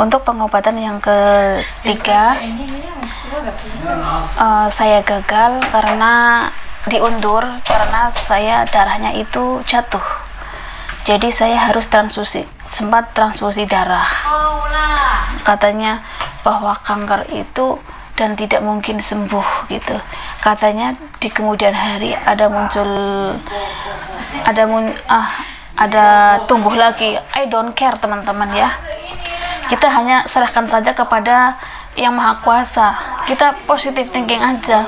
Untuk pengobatan yang ketiga, saya gagal karena diundur karena saya darahnya itu jatuh. Jadi saya harus sempat transfusi darah. Katanya bahwa kanker itu dan tidak mungkin sembuh gitu. Katanya di kemudian hari ada tumbuh lagi. I don't care teman-teman ya. Kita hanya serahkan saja kepada Yang Maha Kuasa. Kita positive thinking aja.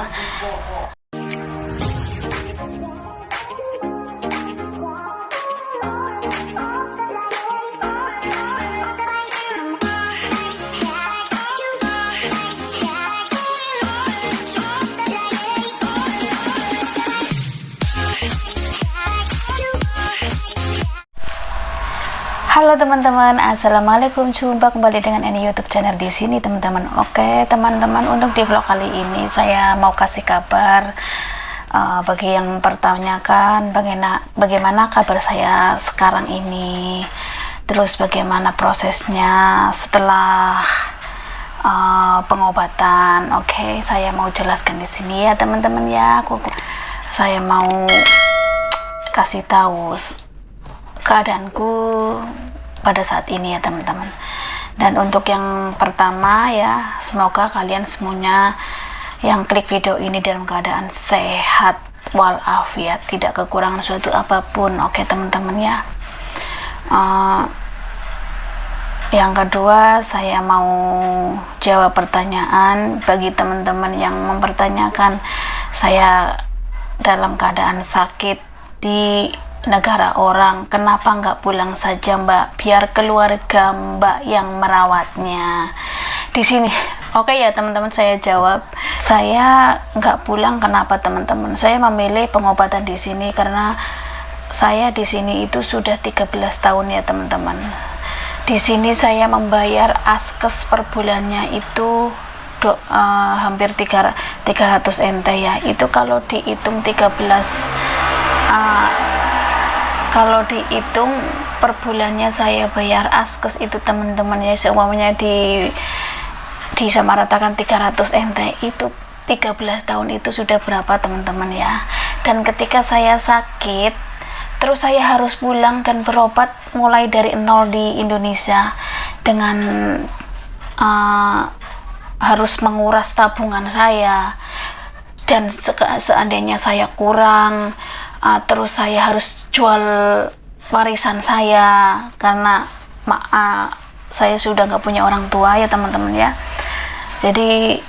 Halo teman-teman, assalamualaikum. Jumpa kembali dengan Eni YouTube channel di sini teman-teman. Oke teman-teman, untuk di vlog kali ini saya mau kasih kabar bagi yang mempertanyakan bagaimana kabar saya sekarang ini, terus bagaimana prosesnya setelah pengobatan. Oke, saya mau jelaskan di sini ya teman-teman ya. Saya mau kasih tahu keadaanku pada saat ini ya teman-teman. Dan untuk yang pertama ya, semoga kalian semuanya yang klik video ini dalam keadaan sehat walafiat, tidak kekurangan suatu apapun. Oke teman-teman ya. Yang kedua, saya mau jawab pertanyaan bagi teman-teman yang mempertanyakan saya dalam keadaan sakit di negara orang, kenapa nggak pulang saja Mbak, biar keluarga Mbak yang merawatnya di sini. Oke ya teman-teman, saya jawab, saya nggak pulang. Kenapa teman-teman? Saya memilih pengobatan di sini karena saya di sini itu sudah 13 tahun ya teman-teman. Di sini saya membayar askes per bulannya itu hampir 300 NT ya. Itu kalau dihitung kalau dihitung per bulannya saya bayar askes itu teman-teman ya, semuanya disamaratakan 300 NT, itu 13 tahun itu sudah berapa teman-teman ya. Dan ketika saya sakit, terus saya harus pulang dan berobat mulai dari nol di Indonesia dengan harus menguras tabungan saya, dan seandainya saya kurang, terus saya harus jual warisan saya karena saya sudah nggak punya orang tua ya teman-teman ya. Jadi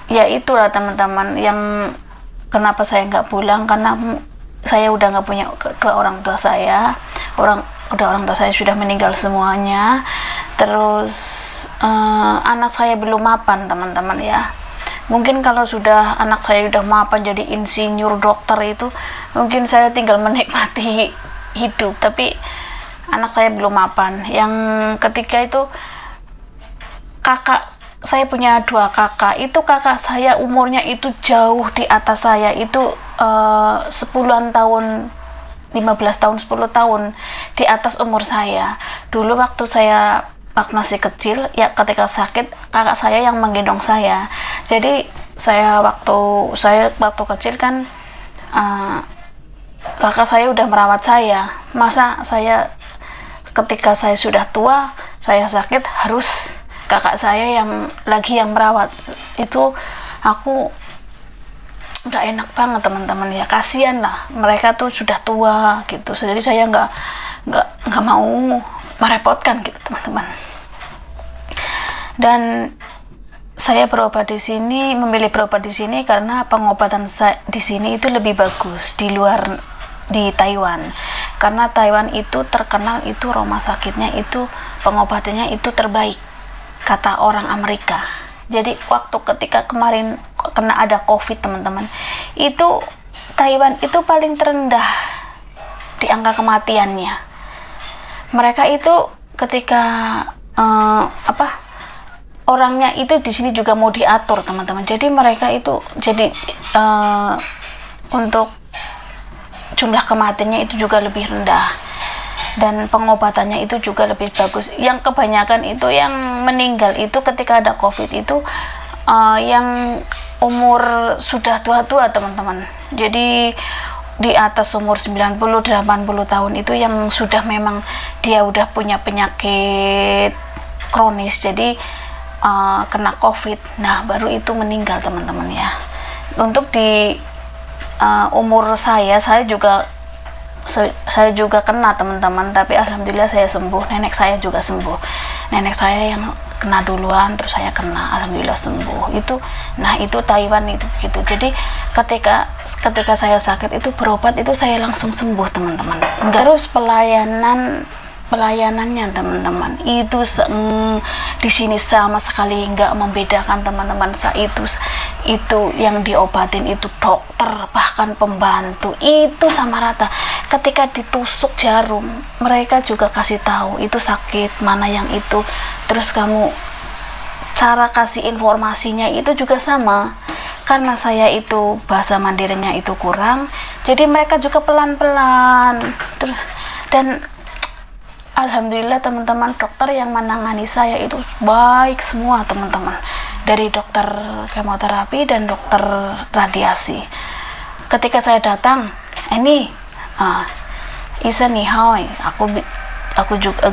ya itulah teman-teman yang kenapa saya nggak pulang, karena saya udah nggak punya kedua orang tua saya. Kedua orang tua saya sudah meninggal semuanya. Terus anak saya belum mapan teman-teman ya. Mungkin kalau sudah anak saya sudah mapan jadi insinyur, dokter, itu mungkin saya tinggal menikmati hidup, tapi anak saya belum mapan. Yang ketiga itu kakak, saya punya 2 kakak. Itu kakak saya umurnya itu jauh di atas saya, itu 10-an tahun, 15 tahun, 10 tahun di atas umur saya. Dulu waktu saya masih kecil ya, ketika sakit kakak saya yang menggendong saya. Jadi waktu kecil kan kakak saya udah merawat saya. Masa saya ketika saya sudah tua, saya sakit, harus kakak saya yang merawat? Itu aku nggak enak banget teman-teman ya. Kasihan lah, mereka tuh sudah tua gitu. Jadi saya nggak mau merepotkan gitu teman-teman. Dan saya memilih berobat di sini karena pengobatan di sini itu lebih bagus di Taiwan. Karena Taiwan itu terkenal, itu rumah sakitnya itu pengobatannya itu terbaik kata orang Amerika. Jadi waktu ketika kemarin kena ada COVID teman-teman, itu Taiwan itu paling terendah di angka kematiannya. Mereka itu ketika orangnya itu di sini juga mau diatur teman-teman. Jadi mereka itu untuk jumlah kematiannya itu juga lebih rendah. dan pengobatannya itu juga lebih bagus. Yang kebanyakan itu yang meninggal itu ketika ada COVID itu yang umur sudah tua-tua teman-teman. Jadi di atas umur 90-80 tahun itu yang sudah memang dia udah punya penyakit kronis, jadi kena COVID, nah baru itu meninggal teman-teman ya. Untuk di umur saya juga kena teman-teman, tapi alhamdulillah saya sembuh. Nenek saya juga sembuh. Nenek saya yang kena duluan, terus saya kena, alhamdulillah sembuh. Itu Taiwan itu gitu. Jadi ketika saya sakit itu berobat itu saya langsung sembuh teman-teman. Terus pelayanannya teman-teman itu di sini sama sekali nggak membedakan teman-teman. Itu yang diobatin itu dokter, bahkan pembantu itu sama rata. Ketika ditusuk jarum mereka juga kasih tahu itu sakit mana yang itu, terus cara kasih informasinya itu juga sama. Karena saya itu bahasa Mandarinnya itu kurang, jadi mereka juga pelan-pelan terus. Dan alhamdulillah teman-teman, dokter yang menangani saya itu baik semua teman-teman, dari dokter kemoterapi dan dokter radiasi. Ketika saya datang, ini Isa nih hai, aku juga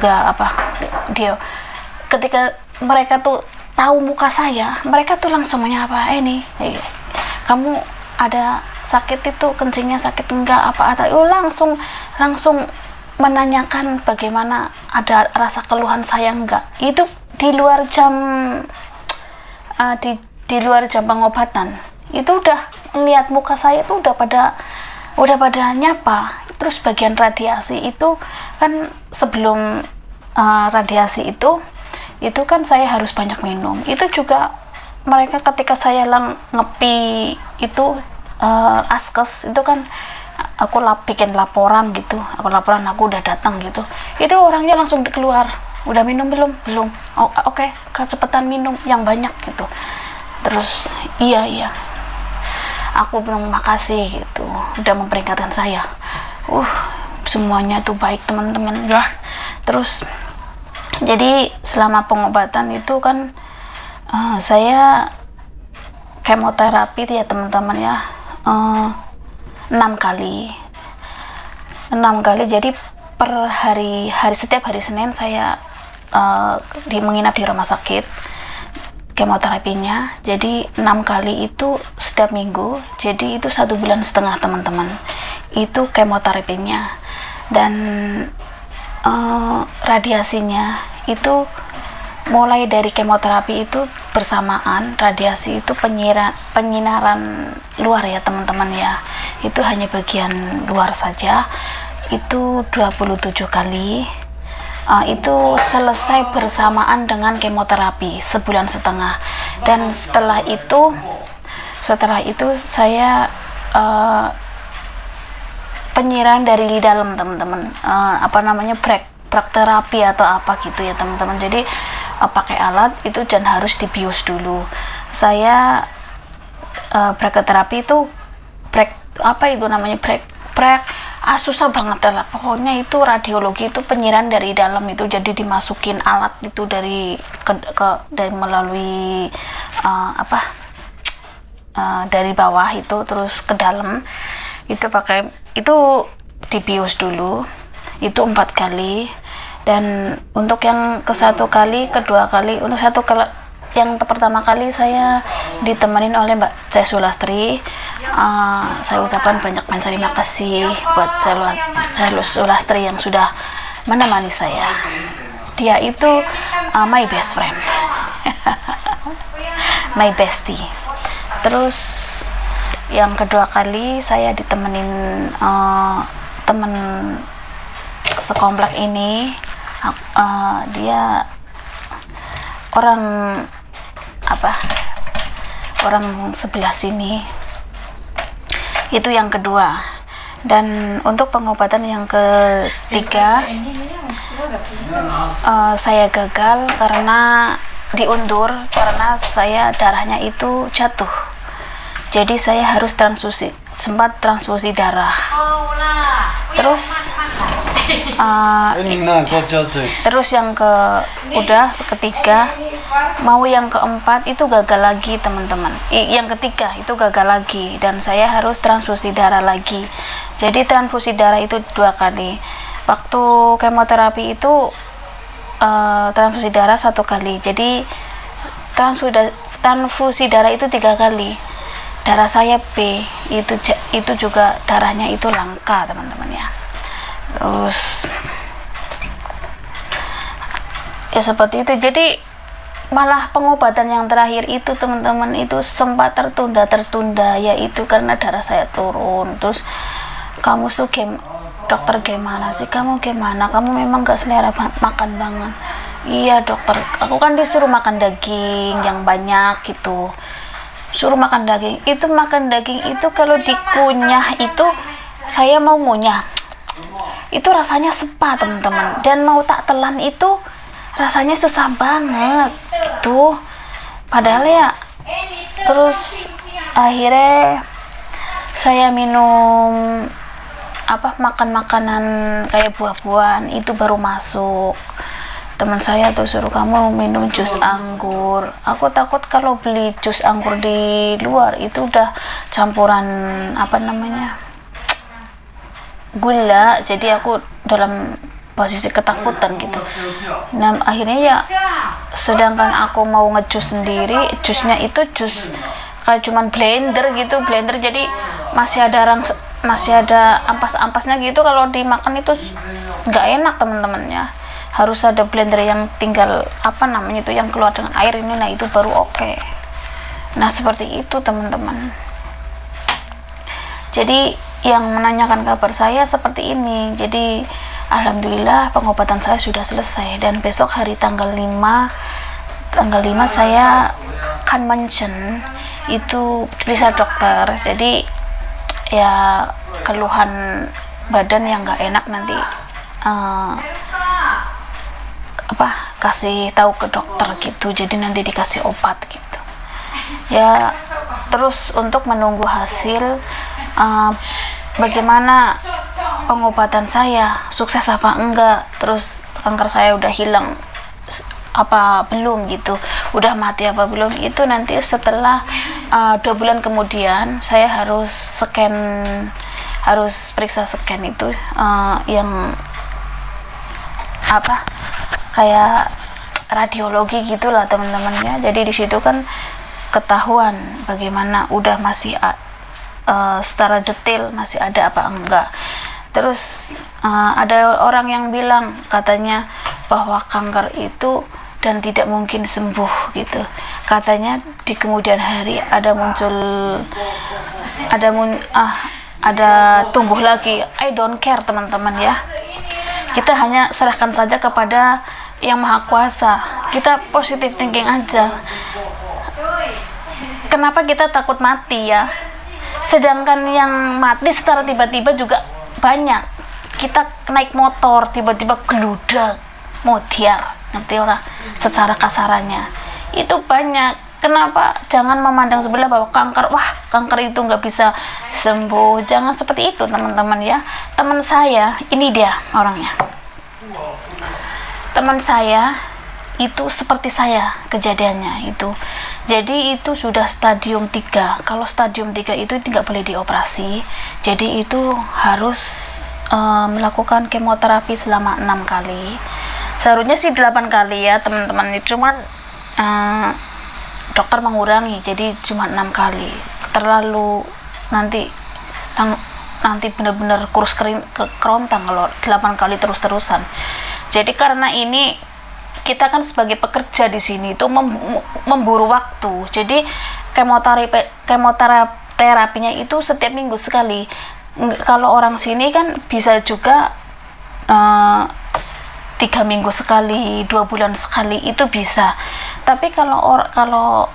dia. Ketika mereka tuh tahu muka saya, mereka tuh langsung menyapa, kamu ada sakit itu, kencingnya sakit enggak apa langsung menanyakan bagaimana, ada rasa keluhan saya enggak. Itu di luar jam di luar jam pengobatan. Itu udah lihat muka saya itu udah pada nyapa. Terus bagian radiasi itu kan sebelum radiasi itu kan saya harus banyak minum. Itu juga mereka ketika saya ngepi itu askes itu kan aku bikin laporan gitu, aku udah datang gitu, itu orangnya langsung keluar, udah minum belum oke, kecepatan minum yang banyak gitu. Terus iya aku bilang makasih gitu, udah memperingatkan saya. Semuanya tuh baik teman-teman ya. Terus jadi selama pengobatan itu kan saya kemoterapi ya teman-teman ya, 6 kali. Jadi per hari setiap hari Senin saya menginap di rumah sakit kemoterapinya. Jadi 6 kali itu setiap minggu, jadi itu 1,5 bulan teman-teman itu kemoterapinya. Dan radiasinya itu mulai dari kemoterapi itu bersamaan, radiasi itu penyinaran luar ya teman-teman ya, itu hanya bagian luar saja, itu 27 kali. Itu selesai bersamaan dengan kemoterapi 1,5 bulan. Dan setelah itu saya penyiraman dari dalam teman-teman, brek terapi atau apa gitu ya teman-teman. Jadi pakai alat itu dan harus dibius dulu. Saya brek terapi itu susah banget lah pokoknya. Itu radiologi itu penyiraman dari dalam itu, jadi dimasukin alat itu dari melalui dari bawah itu terus ke dalam, itu dibius dulu, itu 4 kali. Dan untuk yang kedua kali, yang pertama kali saya ditemenin oleh Mbak Ceh Sulastri. Saya ucapkan banyak terima kasih buat Ceh Sulastri yang sudah menemani saya. Dia itu my best friend, my bestie. Terus yang kedua kali saya ditemenin temen sekomplek ini. Dia orang sebelah sini. Itu yang kedua. Dan untuk pengobatan yang ketiga saya gagal karena diundur, karena saya darahnya itu jatuh. Jadi saya harus sempat transfusi darah. Terus terus yang ketiga, mau yang keempat itu gagal lagi teman-teman. Yang ketiga itu gagal lagi dan saya harus transfusi darah lagi. Jadi transfusi darah itu 2 kali. Waktu kemoterapi itu transfusi darah 1 kali. Jadi transfusi darah itu 3 kali. Darah saya B, itu juga darahnya itu langka teman-teman ya. Terus ya seperti itu. Jadi malah pengobatan yang terakhir itu teman-teman itu sempat tertunda, yaitu karena darah saya turun. Terus kamu tuh dokter gimana sih, kamu memang gak selera makan banget. Iya dokter, aku kan disuruh makan daging yang banyak gitu, suruh makan daging. Makan daging itu kalau dikunyah itu, saya mau ngunyah itu rasanya sepa teman-teman, dan mau tak telan itu rasanya susah banget gitu. Padahal ya, terus akhirnya saya minum makan makanan kayak buah-buahan itu baru masuk. Teman saya tuh suruh, kamu minum jus anggur. Aku takut kalau beli jus anggur di luar itu udah campuran gula, jadi aku dalam posisi ketakutan gitu. Nah akhirnya ya, sedangkan aku mau ngejus sendiri, jusnya itu jus kayak cuman blender, jadi masih ada ampas-ampasnya gitu. Kalau dimakan itu nggak enak teman-temannya. Harus ada blender yang tinggal yang keluar dengan air ini, nah itu baru oke. Nah seperti itu teman-teman. Jadi yang menanyakan kabar saya seperti ini. Jadi alhamdulillah pengobatan saya sudah selesai, dan besok hari tanggal 5 saya akan mention itu periksa dokter. Jadi ya keluhan badan yang nggak enak nanti kasih tahu ke dokter gitu. Jadi nanti dikasih obat gitu ya. Terus untuk menunggu hasil bagaimana pengobatan saya, sukses apa enggak, terus kanker saya udah hilang apa belum gitu, udah mati apa belum, itu nanti setelah 2 bulan kemudian saya harus periksa scan itu yang kayak radiologi gitulah teman-temannya. Jadi di situ kan ketahuan bagaimana udah masih secara detail masih ada apa enggak. Terus ada orang yang bilang katanya bahwa kanker itu dan tidak mungkin sembuh gitu. Katanya di kemudian hari ada tumbuh lagi. I don't care teman-teman ya. Kita hanya serahkan saja kepada yang maha kuasa. Kita positive thinking aja. Kenapa kita takut mati ya? Sedangkan yang mati secara tiba-tiba juga banyak. Kita naik motor tiba-tiba geludak, modiar, ngerti orang secara kasarannya. Itu banyak. Kenapa? Jangan memandang sebelah bahwa kanker itu nggak bisa sembuh. Jangan seperti itu teman-teman ya. Teman saya, ini dia orangnya. Teman saya itu seperti saya kejadiannya itu. Jadi itu sudah stadium 3. Kalau stadium 3 itu tidak boleh dioperasi. Jadi itu harus melakukan kemoterapi selama 6 kali. Seharusnya sih 8 kali ya teman-teman. Cuman dokter mengurangi, jadi cuma 6 kali. Terlalu nanti benar-benar kurus kerontang kalau 8 kali terus-terusan. Jadi karena ini kita kan sebagai pekerja di sini itu memburu waktu. Jadi kemoterapinya itu setiap minggu sekali. Kalau orang sini kan bisa juga 3 minggu sekali, 2 bulan sekali itu bisa. Tapi kalau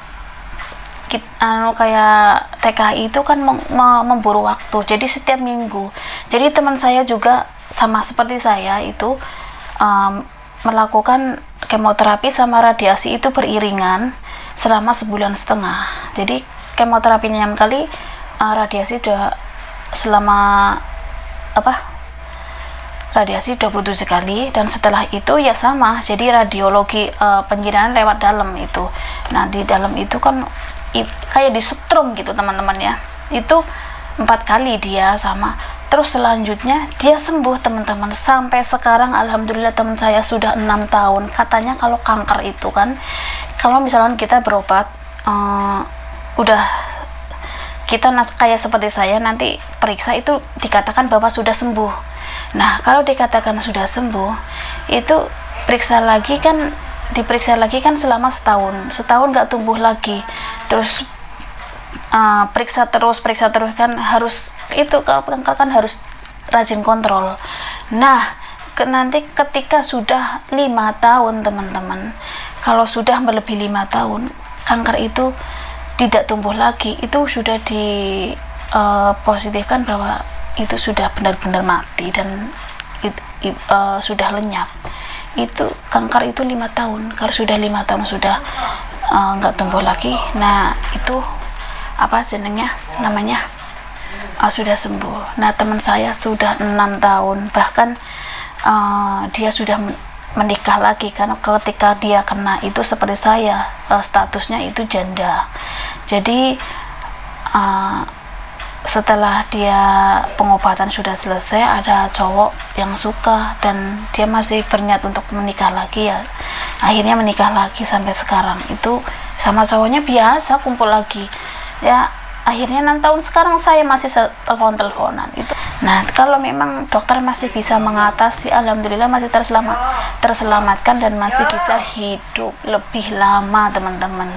kayak TKI itu kan memburu waktu, jadi setiap minggu. Jadi teman saya juga sama seperti saya itu melakukan kemoterapi sama radiasi itu beriringan selama 1,5 bulan. Jadi kemoterapinya 6 kali, radiasi udah selama radiasi 27 kali, dan setelah itu ya sama, jadi radiologi penjinaan lewat dalam itu. Nah di dalam itu kan kayak disetrum gitu teman-teman ya, itu 4 kali dia sama. Terus selanjutnya dia sembuh teman-teman, sampai sekarang alhamdulillah teman saya sudah 6 tahun. Katanya kalau kanker itu kan, kalau misalnya kita berobat udah kita kayak seperti saya nanti periksa itu dikatakan bahwa sudah sembuh. Nah kalau dikatakan sudah sembuh itu diperiksa lagi kan selama setahun nggak tumbuh lagi, terus periksa terus kan harus itu, kalau kanker kan harus rajin kontrol. Nah nanti ketika sudah 5 tahun teman-teman, kalau sudah melebihi 5 tahun kanker itu tidak tumbuh lagi, itu sudah positifkan bahwa itu sudah benar-benar mati dan sudah lenyap. Itu kanker itu 5 tahun. Kalau sudah 5 tahun sudah nggak tumbuh lagi, nah itu namanya sudah sembuh. Nah teman saya sudah 6 tahun, bahkan dia sudah menikah lagi, karena ketika dia kena itu seperti saya, statusnya itu janda. Jadi setelah dia pengobatan sudah selesai, ada cowok yang suka dan dia masih berniat untuk menikah lagi ya, akhirnya menikah lagi sampai sekarang. Itu sama cowoknya biasa kumpul lagi ya, akhirnya 6 tahun sekarang saya masih telepon-teleponan itu. Nah kalau memang dokter masih bisa mengatasi, alhamdulillah masih terselamatkan dan masih bisa hidup lebih lama teman-teman.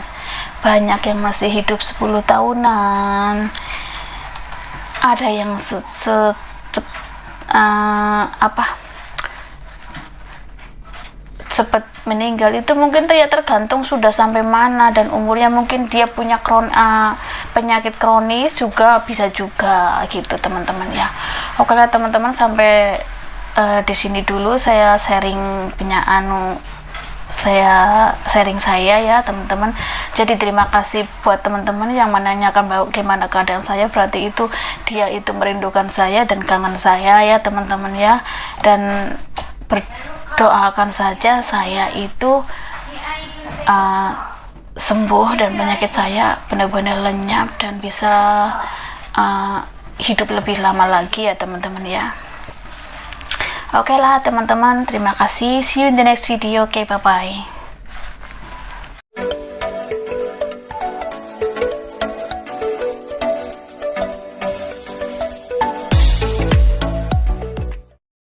Banyak yang masih hidup 10 tahunan, ada yang cepat meninggal. Itu mungkin ya tergantung sudah sampai mana dan umurnya, mungkin dia punya penyakit kronis juga bisa juga gitu teman-teman ya. Oke lah teman-teman, sampai di sini dulu saya sharing saya ya teman-teman. Jadi terima kasih buat teman-teman yang menanyakan bagaimana keadaan saya, berarti itu dia itu merindukan saya dan kangen saya ya teman-teman ya. Dan berdoakan saja saya itu sembuh dan penyakit saya benar-benar lenyap dan bisa hidup lebih lama lagi ya teman-teman ya. Oke lah teman-teman, terima kasih. See you in the next video. Bye bye.